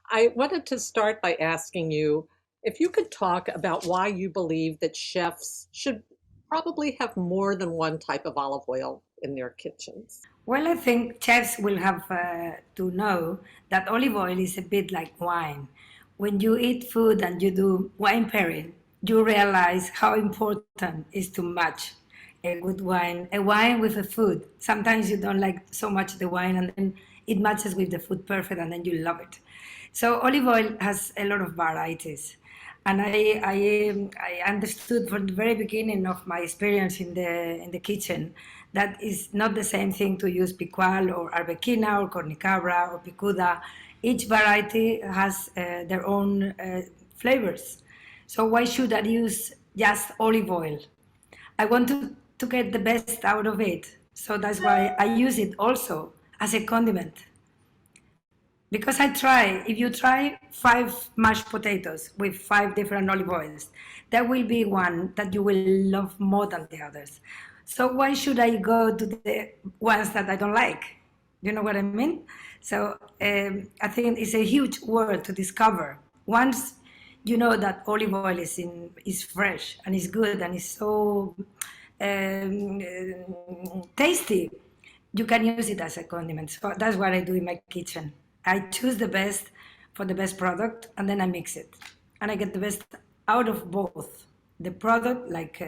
I wanted to start by asking you if you could talk about why you believe that chefs should probably have more than one type of olive oil in their kitchens. Well, I think chefs will have to know that olive oil is a bit like wine. When you eat food and you do wine pairing, you realize how important it is to match a wine with a food. Sometimes you don't like so much the wine, and then it matches with the food perfect, and then you love it. So olive oil has a lot of varieties, and I understood from the very beginning of my experience in the kitchen that is not the same thing to use picual or arbequina or cornicabra or picuda. Each variety has their own flavors. So why should I use just olive oil? I want to get the best out of it. So that's why I use it also as a condiment. Because if you try 5 mashed potatoes with 5 different olive oils, there will be one that you will love more than the others. So why should I go to the ones that I don't like? You know what I mean? So I think it's a huge world to discover. Once you know that olive oil is fresh and is good and is so tasty, you can use it as a condiment. So that's what I do in my kitchen. I choose the best for the best product, and then I mix it, and I get the best out of both. The product, like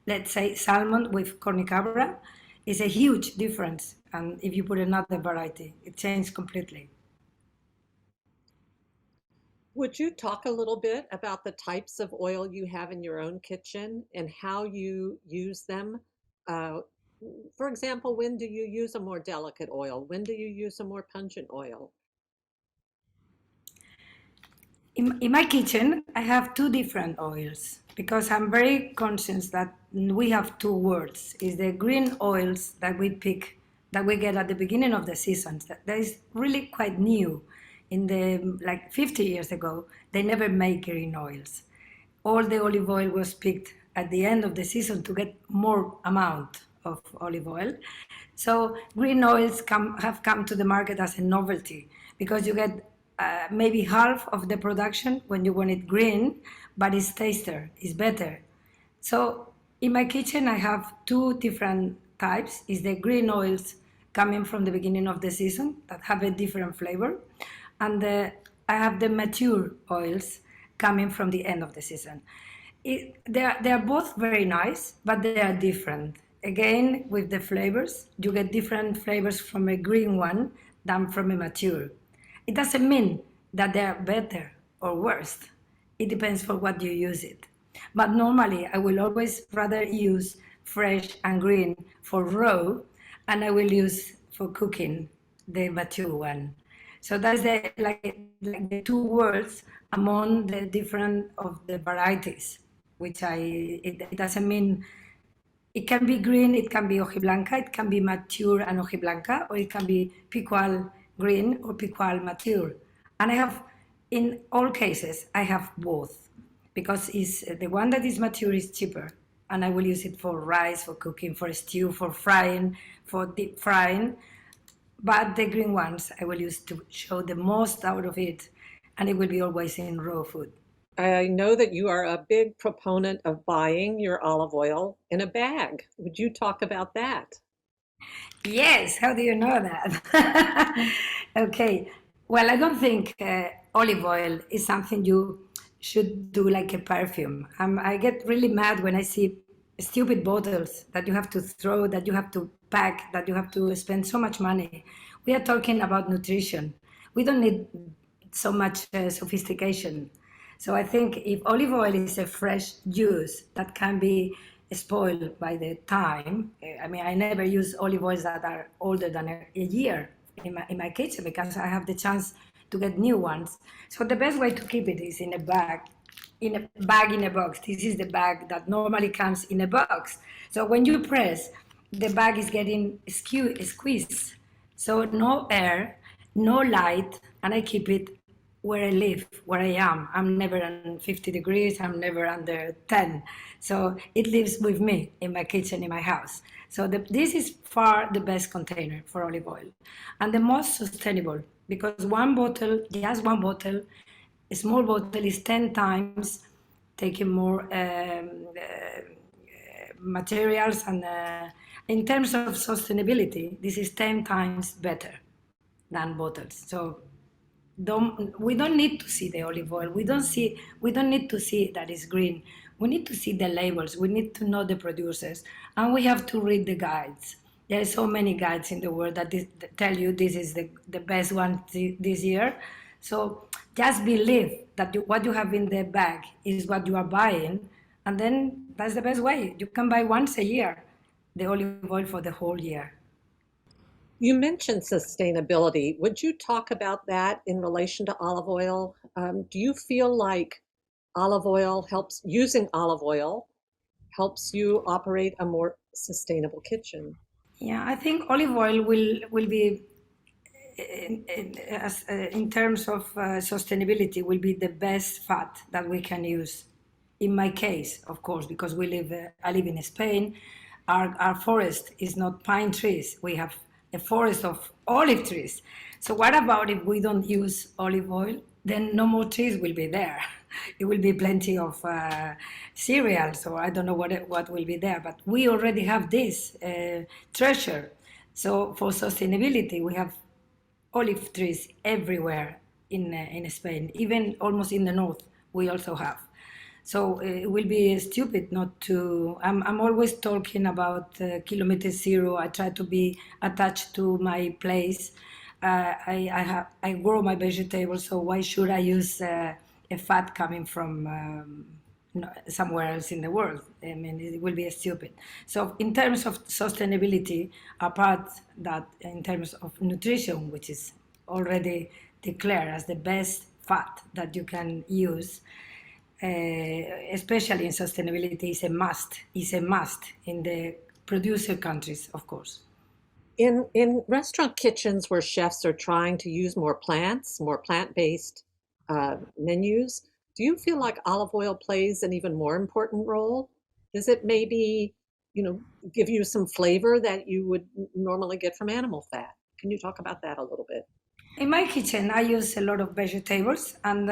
let's say salmon with cornicabra, is a huge difference. And if you put another variety, it changes completely. Would you talk a little bit about the types of oil you have in your own kitchen and how you use them? Uh, for example, when do you use a more delicate oil? When do you use a more pungent oil? In my kitchen, I have 2 different oils because I'm very conscious that we have 2 words. Is the green oils that we pick, that we get at the beginning of the seasons. That is really quite new. In the like 50 years ago, they never make green oils. All the olive oil was picked at the end of the season to get more amount of olive oil. So green oils have come to the market as a novelty because you get maybe half of the production when you want it green, but it's tastier, it's better. So in my kitchen, I have 2 different types. Is the green oils coming from the beginning of the season that have a different flavor, and I have the mature oils coming from the end of the season. They are both very nice, but they are different. Again, with the flavors, you get different flavors from a green one than from a mature. It doesn't mean that they are better or worse. It depends for what you use it. But normally, I will always rather use fresh and green for raw, and I will use for cooking the mature one. So that's like the 2 words among the different of the varieties, which it doesn't mean it can be green, it can be hojiblanca, it can be mature and hojiblanca, or it can be picual green or picual mature. And I have, in all cases, I have both because is the one that is mature is cheaper, and I will use it for rice, for cooking, for stew, for frying, for deep frying. But the green ones I will use to show the most out of it, and it will be always in raw food. I know that you are a big proponent of buying your olive oil in a bag. Would you talk about that? Yes, how do you know that? Okay, well, I don't think olive oil is something you should do like a perfume. I get really mad when I see stupid bottles that you have to throw, that you have to pack, that you have to spend so much money. We are talking about nutrition. We don't need so much sophistication. So I think if olive oil is a fresh juice that can be spoiled by the time, I mean, I never use olive oils that are older than a year in my kitchen because I have the chance to get new ones. So the best way to keep it is in a box. This is the bag that normally comes in a box. So when you press, the bag is getting squeezed. So no air, no light, and I keep it where I live, where I am. I'm never on 50 degrees, I'm never under 10. So it lives with me in my kitchen, in my house. So this is far the best container for olive oil and the most sustainable. because one bottle, just one bottle, a small bottle is 10 times taking more materials, and in terms of sustainability, this is 10 times better than bottles. So we don't need to see the olive oil. We don't need to see that it's green. We need to see the labels. We need to know the producers, and we have to read the guides. There are so many guides in the world that tell you this is the best one this year. So just believe that what you have in the bag is what you are buying, and then that's the best way. You can buy once a year the olive oil for the whole year. You mentioned sustainability. Would you talk about that in relation to olive oil? Do you feel like using olive oil helps you operate a more sustainable kitchen? Yeah, I think olive oil will be in terms of sustainability will be the best fat that we can use. In my case, of course, because I live in Spain, our forest is not pine trees. We have a forest of olive trees. So what about if we don't use olive oil? Then no more trees will be there. It will be plenty of cereals, or I don't know what will be there. But we already have this treasure. So for sustainability, we have olive trees everywhere in Spain, even almost in the north. We also have. So it will be stupid not to. I'm always talking about kilometer zero. I try to be attached to my place. I grow my vegetables, so why should I use a fat coming from somewhere else in the world? I mean, it will be stupid. So in terms of sustainability, apart that in terms of nutrition, which is already declared as the best fat that you can use, especially in sustainability, is a must. Is a must in the producer countries, of course. In restaurant kitchens where chefs are trying to use more plant-based menus, do you feel like olive oil plays an even more important role? Does it maybe, give you some flavor that you would normally get from animal fat? Can you talk about that a little bit? In my kitchen, I use a lot of vegetables, and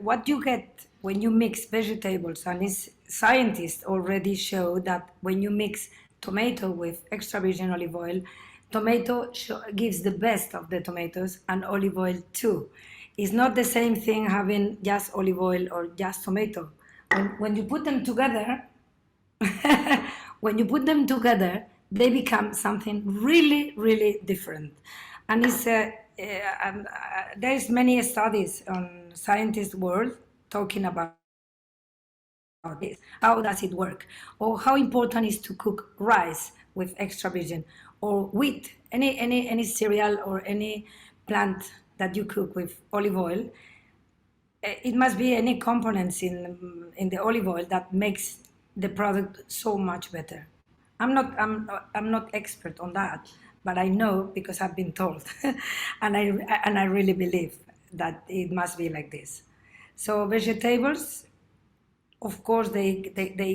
what you get when you mix vegetables, and scientists already show that when you mix tomato with extra virgin olive oil, gives the best of the tomatoes, and olive oil too. It's not the same thing having just olive oil or just tomato. When you put them together, when you put them together, they become something really, really different. And there's many studies on scientist world talking about this. How does it work? Or how important is to cook rice with extra virgin, or wheat, any cereal or any plant that you cook with olive oil. It must be any components in the olive oil that makes the product so much better. I'm not expert on that, but I know because I've been told, and I really believe that it must be like this. So vegetables, of course, they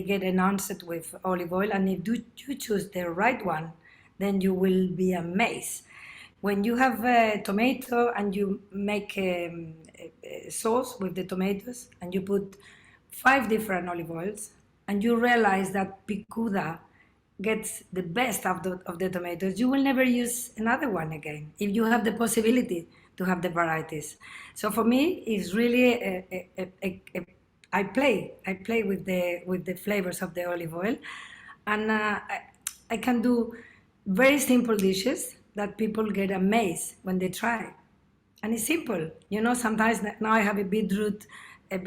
get enhanced with olive oil, and if you choose the right one, then you will be amazed. When you have a tomato and you make a sauce with the tomatoes, and you put 5 different olive oils, and you realize that picuda gets the best of the tomatoes, you will never use another one again if you have the possibility to have the varieties. So for me, it's really I play with the flavors of the olive oil, and I can do very simple dishes that people get amazed when they try. And it's simple, Sometimes now I have a beetroot. I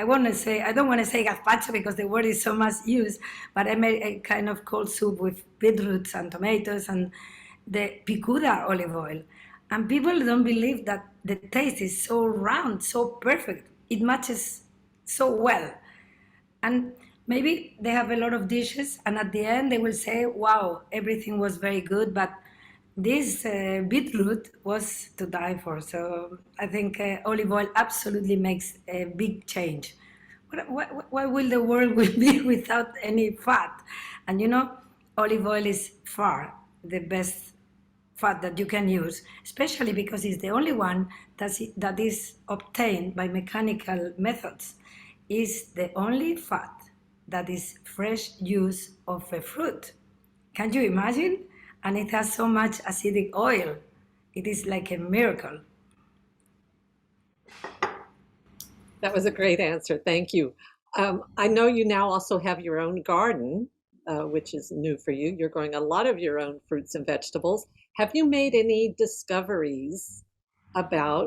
don't want to say gazpacho because the word is so much used, but I made a kind of cold soup with beetroots and tomatoes and the picuda olive oil. And people don't believe that the taste is so round, so perfect. It matches so well. And maybe they have a lot of dishes, and at the end they will say, wow, everything was very good, but this beetroot was to die for. So I think olive oil absolutely makes a big change. What will the world will be without any fat? And olive oil is far the best fat that you can use, especially because it's the only one that is obtained by mechanical methods. Is the only fat that is fresh juice of a fruit. Can you imagine? And it has so much acidic oil. It is like a miracle. That was a great answer. Thank you. I know you now also have your own garden, which is new for you. You're growing a lot of your own fruits and vegetables. Have you made any discoveries about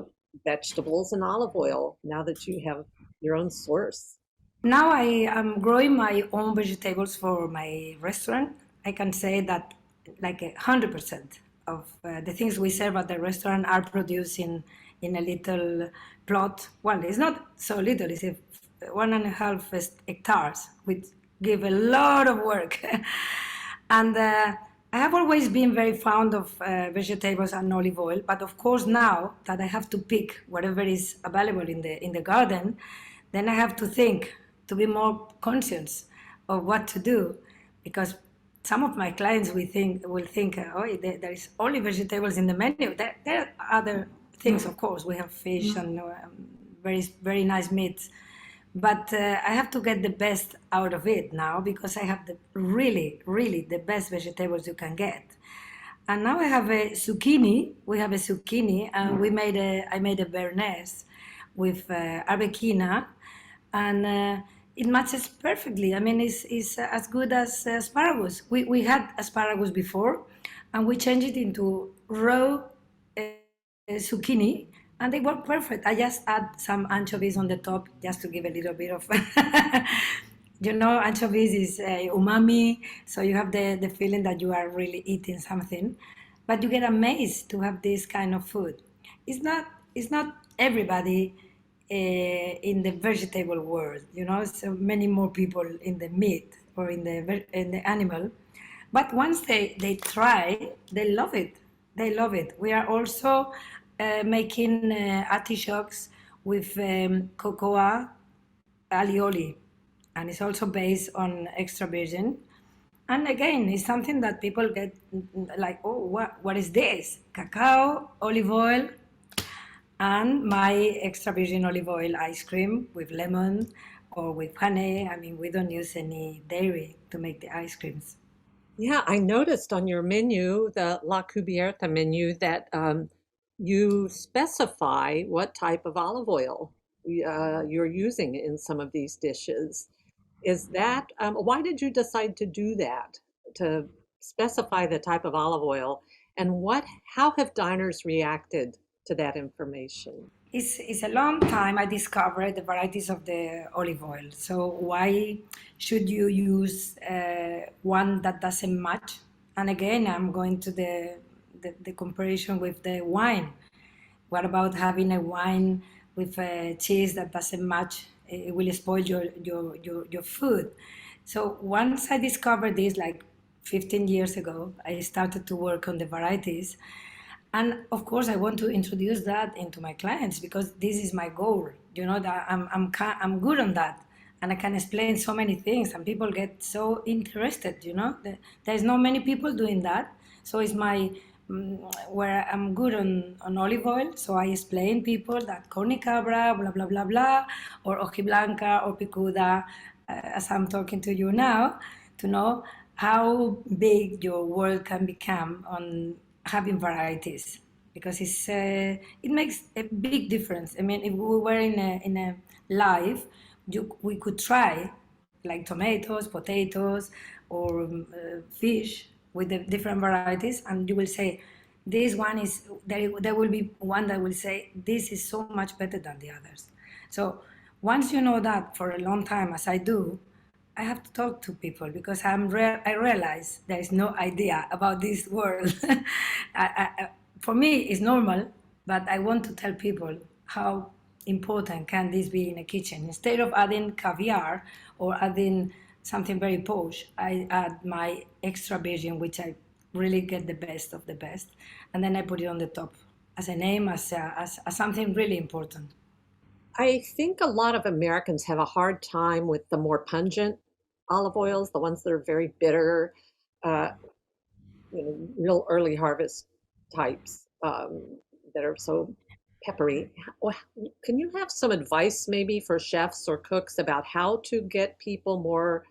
vegetables and olive oil now that you have your own source? Now I am growing my own vegetables for my restaurant. I can say that like 100% of the things we serve at the restaurant are produced in a little plot. Well, it's not so little, it's 1.5 hectares, which give a lot of work. And I have always been very fond of vegetables and olive oil, but of course now that I have to pick whatever is available in the garden, then I have to think to be more conscious of what to do, because some of my clients will think, oh, there is only vegetables in the menu. There are other things, of course. We have fish and very very nice meats, but I have to get the best out of it now because I have the really the best vegetables you can get. And now I have a zucchini. We have a zucchini, and I made a béarnaise with arbequina, and it matches perfectly. I mean, it's as good as asparagus. We had asparagus before, and we changed it into raw zucchini, and they work perfect. I just add some anchovies on the top just to give a little bit of, anchovies is umami, so you have the feeling that you are really eating something, but you get amazed to have this kind of food. It's not everybody in the vegetable world, so many more people in the meat or in the animal. But once they try, they love it. They love it. We are also making artichokes with cocoa alioli, and it's also based on extra virgin. And again, it's something that people get like, oh, what is this? Cacao, olive oil, and my extra virgin olive oil ice cream with lemon or with honey. I mean, we don't use any dairy to make the ice creams. Yeah, I noticed on your menu, the La Cubierta menu, that you specify what type of olive oil you're using in some of these dishes. Is that, why did you decide to do that, to specify the type of olive oil, and how have diners reacted to that information? It's a long time I discovered the varieties of the olive oil. So why should you use one that doesn't match? And again, I'm going to the comparison with the wine. What about having a wine with a cheese that doesn't match? It will spoil your food. So once I discovered this, like 15 years ago, I started to work on the varieties. And of course, I want to introduce that into my clients because this is my goal. That I'm good on that, and I can explain so many things, and people get so interested. There's not many people doing that, so it's my where I'm good on olive oil. So I explain people that corny cabra, blah blah blah blah, or hojiblanca or picuda, as I'm talking to you now, to know how big your world can become on having varieties, because it makes a big difference. I mean, if we were in a live, we could try like tomatoes, potatoes, or fish with the different varieties, and you will say this one is there will be one that will say this is so much better than the others. So once you know that for a long time, as I do, I have to talk to people because I realize there is no idea about this world. For me, it's normal, but I want to tell people how important can this be in a kitchen. Instead of adding caviar or adding something very posh, I add my extra virgin, which I really get the best of the best, and then I put it on the top as a name, as something really important. I think a lot of Americans have a hard time with the more pungent olive oils, the ones that are very bitter, real early harvest. types that are so peppery. Can you have some advice maybe for chefs or cooks about how to get people more,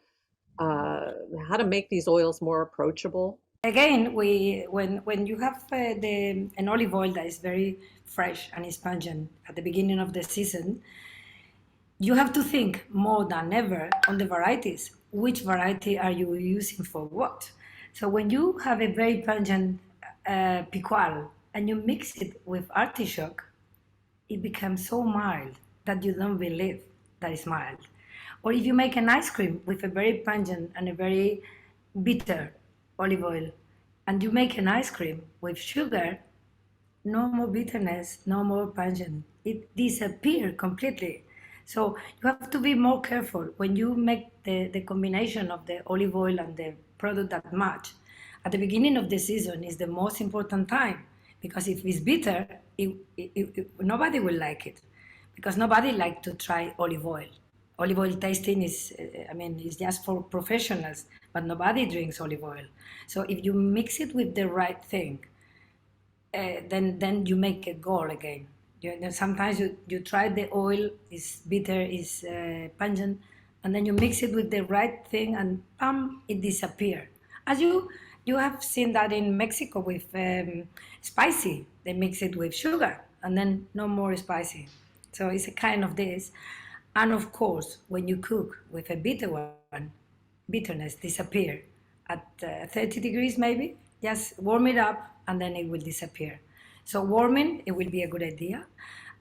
uh, how to make these oils more approachable? Again, when you have the an olive oil that is very fresh and is pungent at the beginning of the season, you have to think more than ever on the varieties. Which variety are you using for what? So when you have a very pungent picual and you mix it with artichoke, it becomes so mild that you don't believe that it's mild. Or if you make an ice cream with a very pungent and a very bitter olive oil, and you make an ice cream with sugar, no more bitterness, no more pungent. It disappears completely. So you have to be more careful when you make the combination of the olive oil and the product that match. At the beginning of the season is the most important time because if it's bitter, nobody will like it because nobody like to try olive oil. Olive oil tasting is, I mean, it's just for professionals, but nobody drinks olive oil. So if you mix it with the right thing, then you make a goal again. Sometimes you try the oil is bitter, is pungent, and then you mix it with the right thing, and it disappears. As you have seen that in Mexico with spicy, they mix it with sugar, and then no more spicy. So it's a kind of this, and of course, when you cook with a bitter one, bitterness disappear at 30 degrees maybe. Just warm it up and then it will disappear. So warming, it will be a good idea.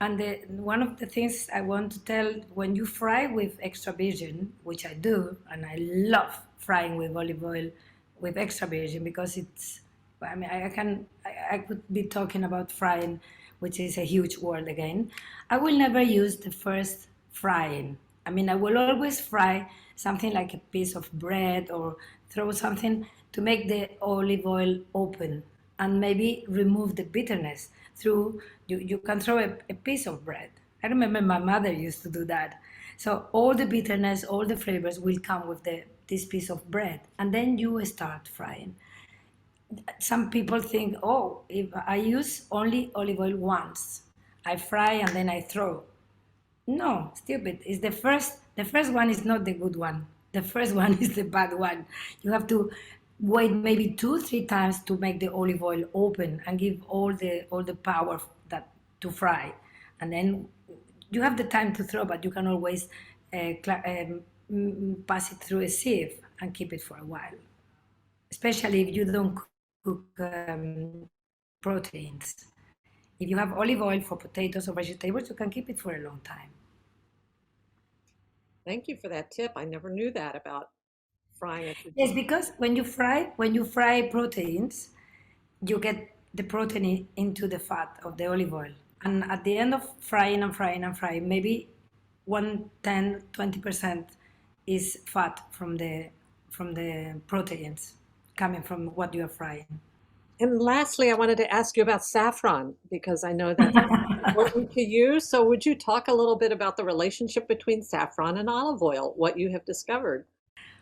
And one of the things I want to tell, when you fry with extra virgin, which I do, and I love frying with olive oil with extra virgin because it's, I mean, I could be talking about frying, which is a huge word again. I will never use the first frying. I mean, I will always fry something like a piece of bread or throw something to make the olive oil open and maybe remove the bitterness through, you can throw a piece of bread. I remember my mother used to do that. So all the bitterness, all the flavors will come with this piece of bread. And then you start frying. Some people think, oh, if I use only olive oil once, I fry and then I throw. No, stupid. It's the first one is not the good one. The first one is the bad one. You have to wait maybe 2, 3 times to make the olive oil open and give all the power that to fry. And then you have the time to throw, but you can always pass it through a sieve and keep it for a while. Especially if you don't cook proteins. If you have olive oil for potatoes or vegetables, you can keep it for a long time. Thank you for that tip. I never knew that about frying it. Yes, because when you fry proteins, you get the protein into the fat of the olive oil. And at the end of frying and frying and frying, maybe 20% is fat from the proteins coming from what you are frying. And lastly, I wanted to ask you about saffron because I know that's important to you. So would you talk a little bit about the relationship between saffron and olive oil, what you have discovered?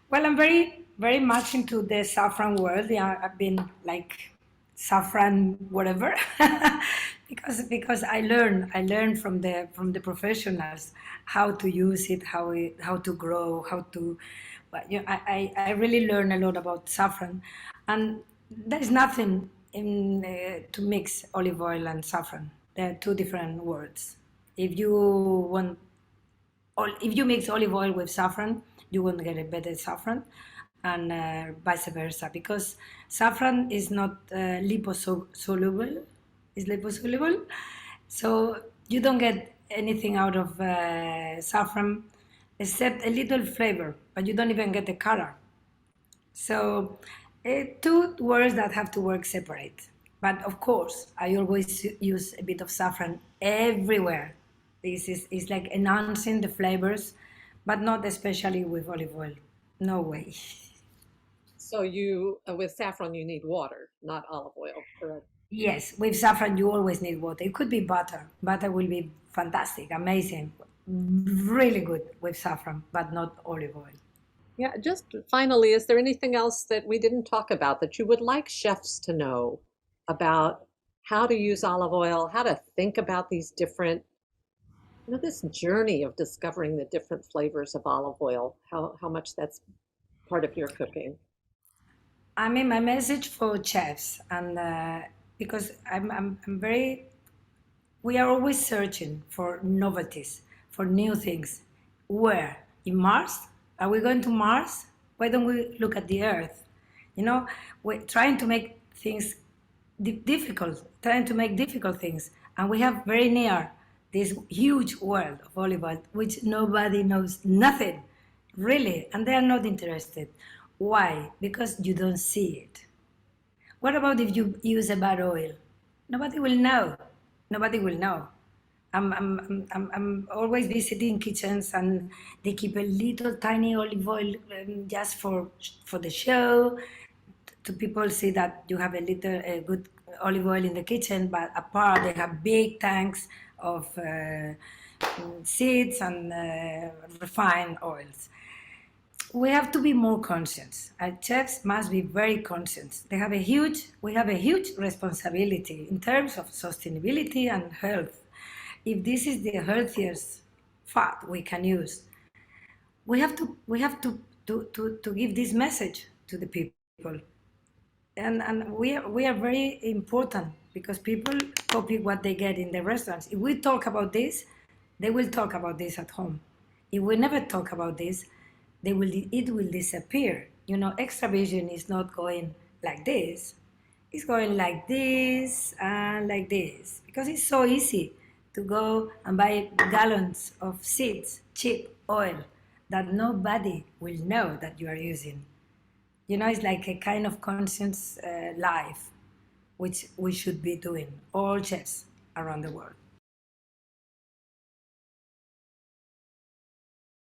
Well, I'm very, very much into the saffron world. Yeah, I've been like saffron whatever, because I learn from the professionals how to use it, how to grow, how to. But I really learn a lot about saffron, and there is nothing in to mix olive oil and saffron. They're two different words. If you want if you mix olive oil with saffron, you won't get a better saffron, and vice versa, because saffron is not liposoluble. Is liposoluble, so you don't get anything out of saffron except a little flavor, but you don't even get the color. So, two words that have to work separate. But of course, I always use a bit of saffron everywhere. This is like enhancing the flavors, but not especially with olive oil. No way. So you, with saffron, you need water, not olive oil, correct? Yes, with saffron, you always need water. It could be butter. Butter will be fantastic, amazing, really good with saffron, but not olive oil. Yeah, just finally, is there anything else that we didn't talk about that you would like chefs to know about how to use olive oil, how to think about these different, this journey of discovering the different flavors of olive oil, how much that's part of your cooking. I mean, my message for chefs, and because I'm very, we are always searching for novelties, for new things. Where? In Mars? Are we going to Mars? Why don't we look at the Earth? You know, we're trying to make things difficult, trying to make difficult things. And we have very near this huge world of olive oil, which nobody knows nothing, really, and they are not interested. Why? Because you don't see it. What about if you use a bad oil? Nobody will know. Nobody will know. I'm always visiting kitchens and they keep a little tiny olive oil just for the show. To people see that you have a little good olive oil in the kitchen, but apart they have big tanks of seeds and refined oils. We have to be more conscious. Our chefs must be very conscious. We have a huge responsibility in terms of sustainability and health. If this is the healthiest fat we can use, we have to give this message to the people. And we are very important because people copy what they get in the restaurants. If we talk about this, they will talk about this at home. If we never talk about this, it will disappear. Extra vision is not going like this. It's going like this and like this because it's so easy to go and buy gallons of seeds, cheap oil that nobody will know that you are using. It's like a kind of conscious life, which we should be doing, all chefs around the world.